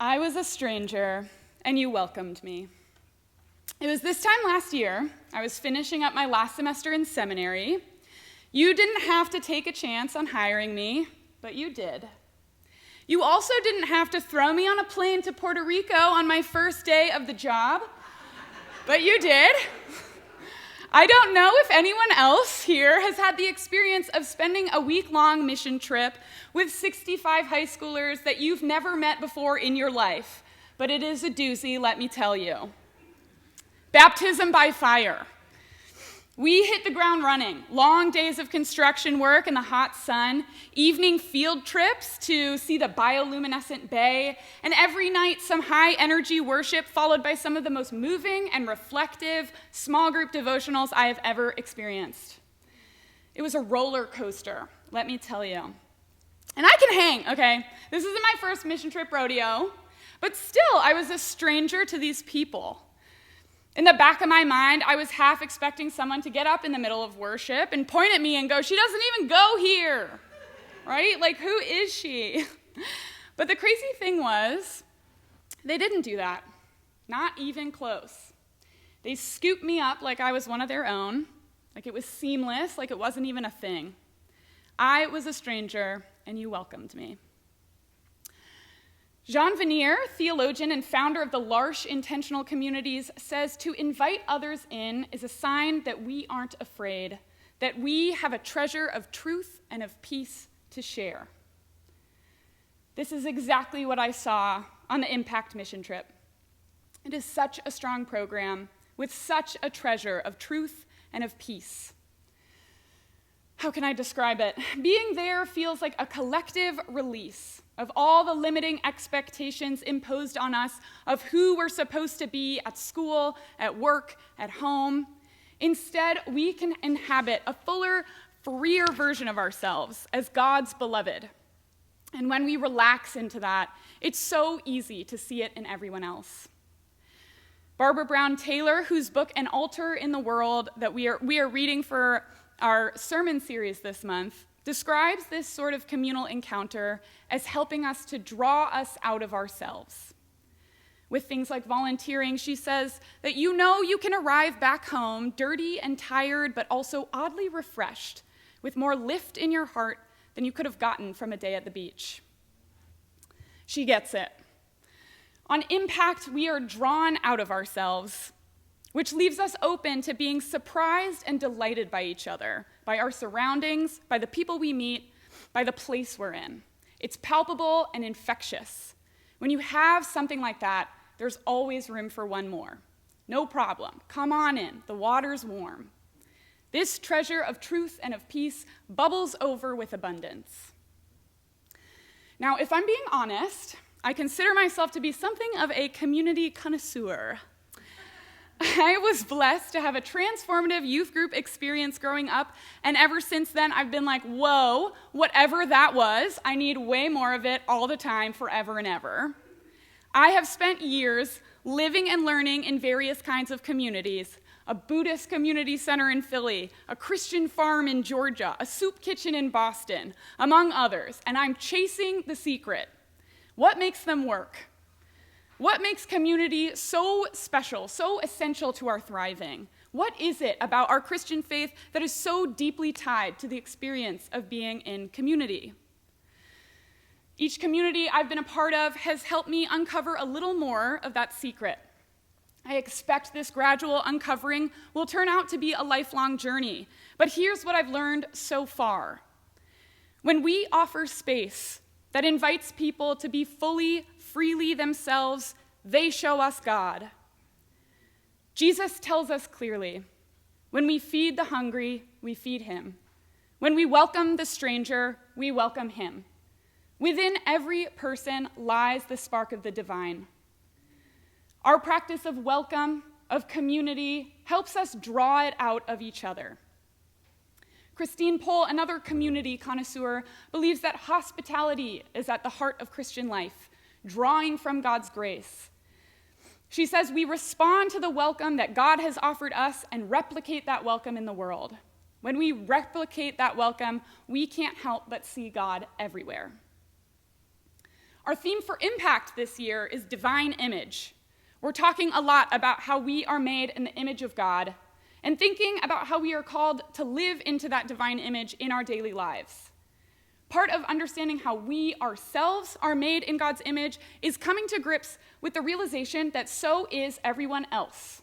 I was a stranger, and you welcomed me. It was this time last year. I was finishing up my last semester in seminary. You didn't have to take a chance on hiring me, but you did. You also didn't have to throw me on a plane to Puerto Rico on my first day of the job, but you did. I don't know if anyone else here has had the experience of spending a week-long mission trip with 65 high schoolers that you've never met before in your life, but it is a doozy, let me tell you. Baptism by fire. We hit the ground running. Long days of construction work in the hot sun, evening field trips to see the bioluminescent bay, and every night some high-energy worship followed by some of the most moving and reflective small group devotionals I have ever experienced. It was a roller coaster, let me tell you. And I can hang, okay? This isn't my first mission trip rodeo, but still, I was a stranger to these people. In the back of my mind, I was half expecting someone to get up in the middle of worship and point at me and go, "She doesn't even go here," right? Like, who is she? But the crazy thing was, they didn't do that, not even close. They scooped me up like I was one of their own, like it was seamless, like it wasn't even a thing. I was a stranger, and you welcomed me. Jean Vanier, theologian and founder of the L'Arche Intentional Communities, says to invite others in is a sign that we aren't afraid, that we have a treasure of truth and of peace to share. This is exactly what I saw on the Impact mission trip. It is such a strong program with such a treasure of truth and of peace. How can I describe it? Being there feels like a collective release of all the limiting expectations imposed on us of who we're supposed to be at school, at work, at home. Instead, we can inhabit a fuller, freer version of ourselves as God's beloved. And when we relax into that, it's so easy to see it in everyone else. Barbara Brown Taylor, whose book An Altar in the World that we are reading for our sermon series this month, describes this sort of communal encounter as helping us to draw us out of ourselves. With things like volunteering, she says that you know you can arrive back home dirty and tired, but also oddly refreshed, with more lift in your heart than you could have gotten from a day at the beach. She gets it. On Impact, we are drawn out of ourselves, which leaves us open to being surprised and delighted by each other, by our surroundings, by the people we meet, by the place we're in. It's palpable and infectious. When you have something like that, there's always room for one more. No problem. Come on in. The water's warm. This treasure of truth and of peace bubbles over with abundance. Now, if I'm being honest, I consider myself to be something of a community connoisseur. I was blessed to have a transformative youth group experience growing up, and ever since then, I've been like, whoa, whatever that was, I need way more of it all the time, forever and ever. I have spent years living and learning in various kinds of communities, a Buddhist community center in Philly, a Christian farm in Georgia, a soup kitchen in Boston, among others, and I'm chasing the secret. What makes them work? What makes community so special, so essential to our thriving? What is it about our Christian faith that is so deeply tied to the experience of being in community? Each community I've been a part of has helped me uncover a little more of that secret. I expect this gradual uncovering will turn out to be a lifelong journey, but here's what I've learned so far. When we offer space that invites people to be freely themselves, they show us God. Jesus tells us clearly, when we feed the hungry, we feed him. When we welcome the stranger, we welcome him. Within every person lies the spark of the divine. Our practice of welcome, of community, helps us draw it out of each other. Christine Pohl, another community connoisseur, believes that hospitality is at the heart of Christian life, drawing from God's grace. She says we respond to the welcome that God has offered us and replicate that welcome in the world. When we replicate that welcome, we can't help but see God everywhere. Our theme for Impact this year is divine image. We're talking a lot about how we are made in the image of God and thinking about how we are called to live into that divine image in our daily lives. Part of understanding how we ourselves are made in God's image is coming to grips with the realization that so is everyone else.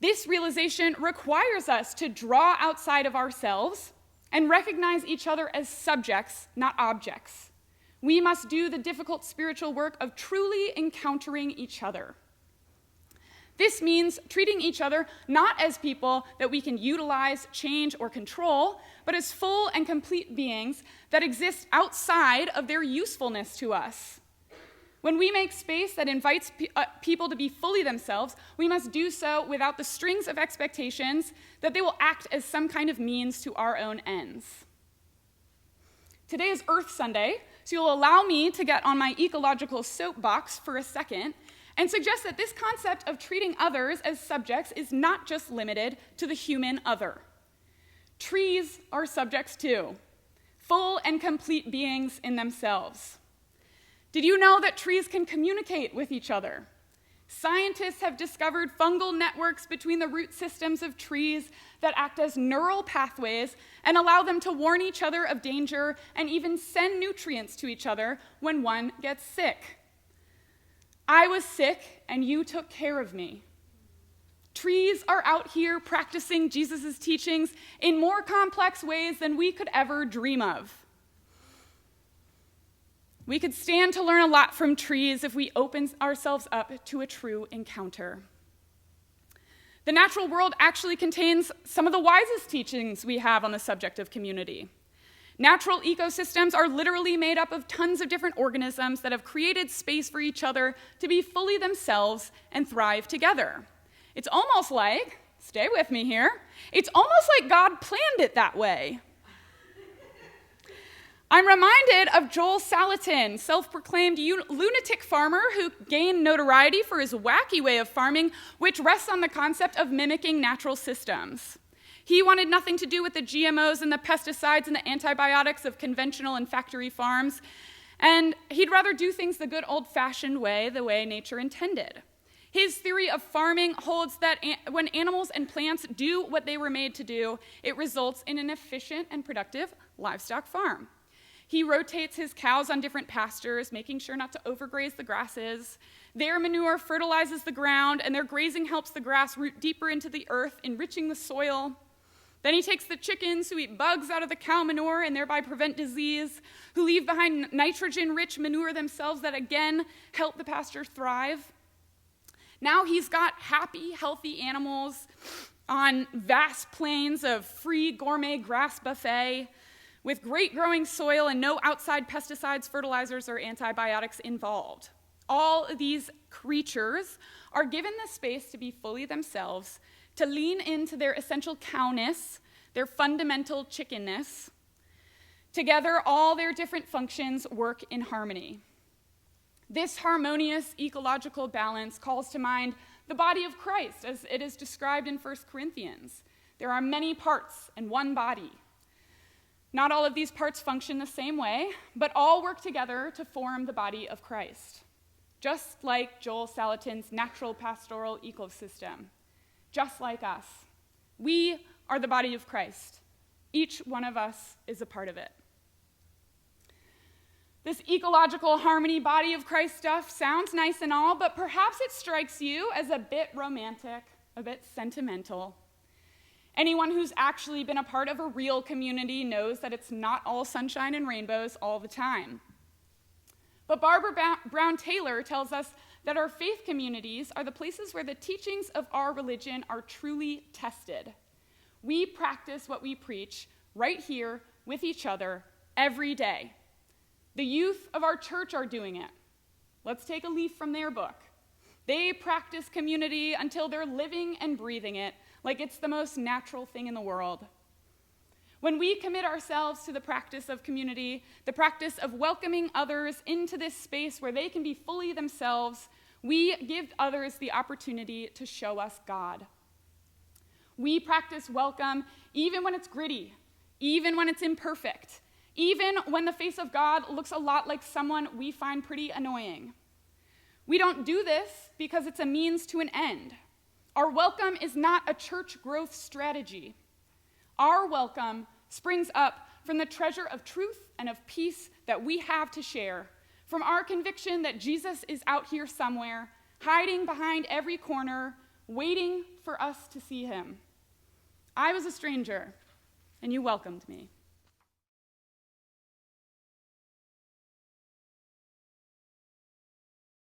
This realization requires us to draw outside of ourselves and recognize each other as subjects, not objects. We must do the difficult spiritual work of truly encountering each other. This means treating each other not as people that we can utilize, change, or control, but as full and complete beings that exist outside of their usefulness to us. When we make space that invites people to be fully themselves, we must do so without the strings of expectations that they will act as some kind of means to our own ends. Today is Earth Sunday, so you'll allow me to get on my ecological soapbox for a second and suggest that this concept of treating others as subjects is not just limited to the human other. Trees are subjects too, full and complete beings in themselves. Did you know that trees can communicate with each other? Scientists have discovered fungal networks between the root systems of trees that act as neural pathways and allow them to warn each other of danger and even send nutrients to each other when one gets sick. I was sick and you took care of me. Trees are out here practicing Jesus' teachings in more complex ways than we could ever dream of. We could stand to learn a lot from trees if we open ourselves up to a true encounter. The natural world actually contains some of the wisest teachings we have on the subject of community. Natural ecosystems are literally made up of tons of different organisms that have created space for each other to be fully themselves and thrive together. It's almost like, stay with me here, it's almost like God planned it that way. I'm reminded of Joel Salatin, self-proclaimed lunatic farmer who gained notoriety for his wacky way of farming, which rests on the concept of mimicking natural systems. He wanted nothing to do with the GMOs and the pesticides and the antibiotics of conventional and factory farms, and he'd rather do things the good old-fashioned way, the way nature intended. His theory of farming holds that when animals and plants do what they were made to do, it results in an efficient and productive livestock farm. He rotates his cows on different pastures, making sure not to overgraze the grasses. Their manure fertilizes the ground, and their grazing helps the grass root deeper into the earth, enriching the soil. Then he takes the chickens who eat bugs out of the cow manure and thereby prevent disease, who leave behind nitrogen-rich manure themselves that again help the pasture thrive. Now he's got happy, healthy animals on vast plains of free gourmet grass buffet, with great growing soil and no outside pesticides, fertilizers, or antibiotics involved. All of these creatures are given the space to be fully themselves, to lean into their essential cowness, their fundamental chickenness. Together, all their different functions work in harmony. This harmonious ecological balance calls to mind the body of Christ, as it is described in 1 Corinthians. There are many parts and one body. Not all of these parts function the same way, but all work together to form the body of Christ. Just like Joel Salatin's natural pastoral ecosystem. Just like us. We are the body of Christ. Each one of us is a part of it. This ecological harmony body of Christ stuff sounds nice and all, but perhaps it strikes you as a bit romantic, a bit sentimental. Anyone who's actually been a part of a real community knows that it's not all sunshine and rainbows all the time. But Barbara Brown Taylor tells us that our faith communities are the places where the teachings of our religion are truly tested. We practice what we preach right here with each other every day. The youth of our church are doing it. Let's take a leaf from their book. They practice community until they're living and breathing it, like it's the most natural thing in the world. When we commit ourselves to the practice of community, the practice of welcoming others into this space where they can be fully themselves, we give others the opportunity to show us God. We practice welcome even when it's gritty, even when it's imperfect, even when the face of God looks a lot like someone we find pretty annoying. We don't do this because it's a means to an end. Our welcome is not a church growth strategy. Our welcome springs up from the treasure of truth and of peace that we have to share, from our conviction that Jesus is out here somewhere, hiding behind every corner, waiting for us to see him. I was a stranger, and you welcomed me.